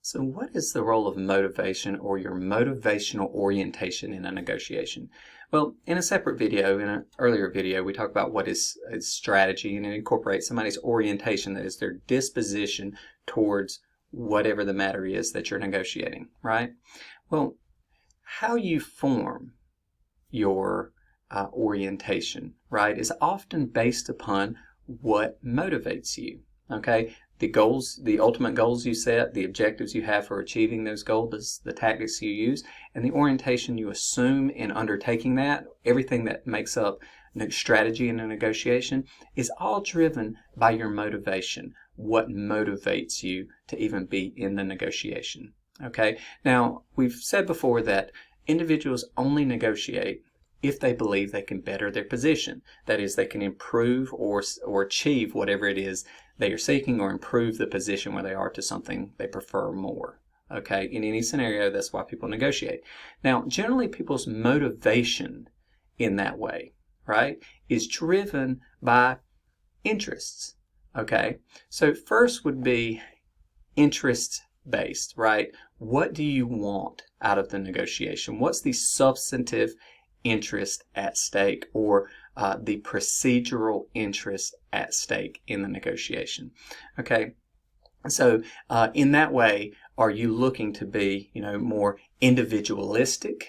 So what is the role of motivation or your motivational orientation in a negotiation? Well, in a separate video, in an earlier video, we talked about what is strategy, and it incorporates somebody's orientation, that is their disposition towards whatever the matter is that you're negotiating, right? Well, how you form your orientation, right, is often based upon what motivates you, okay? The goals, the ultimate goals you set, the objectives you have for achieving those goals, the tactics you use, and the orientation you assume in undertaking that, everything that makes up strategy in a negotiation is all driven by your motivation, what motivates you to even be in the negotiation. Okay, now we've said before that individuals only negotiate if they believe they can better their position. That is, they can improve or achieve whatever it is they are seeking, or improve the position where they are to something they prefer more. Okay, in any scenario, that's why people negotiate. Now, generally people's motivation in that way, right, is driven by interests. Okay, so first would be interest based, right? What do you want out of the negotiation? What's the substantive interest at stake, or the procedural interest at stake in the negotiation? Okay, so in that way, are you looking to be, more individualistic,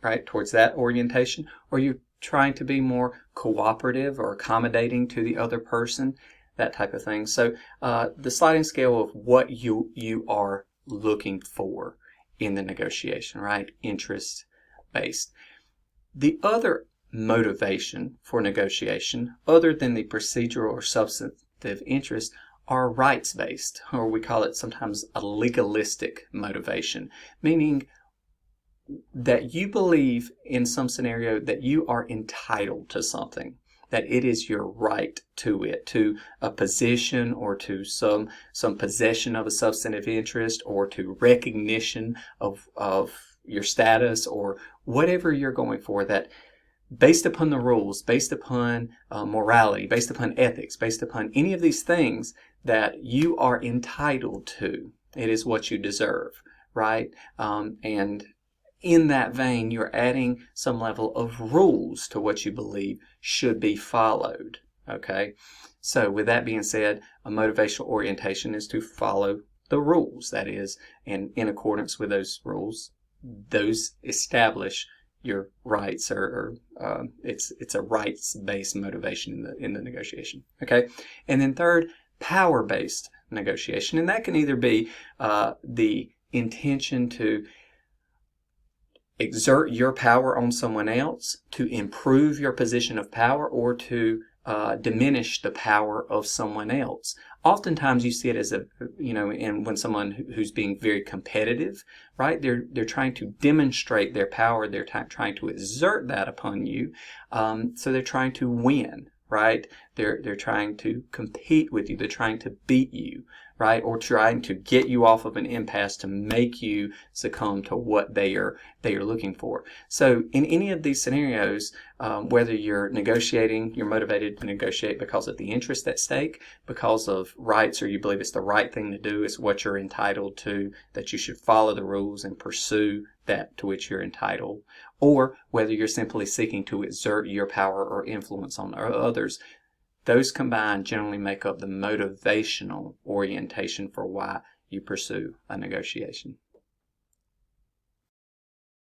right, towards that orientation, or are you trying to be more cooperative or accommodating to the other person, that type of thing? So the sliding scale of what you are looking for in the negotiation, right, interest based. The other motivation for negotiation, other than the procedural or substantive interest, are rights-based, or we call it sometimes a legalistic motivation, meaning that you believe in some scenario that you are entitled to something, that it is your right to it, to a position, or to some possession of a substantive interest, or to recognition of your status, or whatever you're going for, that based upon the rules, based upon morality, based upon ethics, based upon any of these things, that you are entitled to. It is what you deserve, right? And in that vein, you're adding some level of rules to what you believe should be followed, okay? So with that being said, a motivational orientation is to follow the rules, that is, and in accordance with those rules, those establish your rights, or it's a rights-based motivation in the negotiation. Okay, and then third, power-based negotiation, and that can either be the intention to exert your power on someone else, to improve your position of power, or to diminish the power of someone else. Oftentimes you see it as and when someone who's being very competitive, right, they're trying to demonstrate their power, they're trying to exert that upon you, so they're trying to win, right? They're trying to compete with you, they're trying to beat you, right, or trying to get you off of an impasse to make you succumb to what they are looking for. So in any of these scenarios, whether you're negotiating, you're motivated to negotiate because of the interest at stake, because of rights, or you believe it's the right thing to do, it's what you're entitled to, that you should follow the rules and pursue that to which you're entitled, or whether you're simply seeking to exert your power or influence on others, those combined generally make up the motivational orientation for why you pursue a negotiation.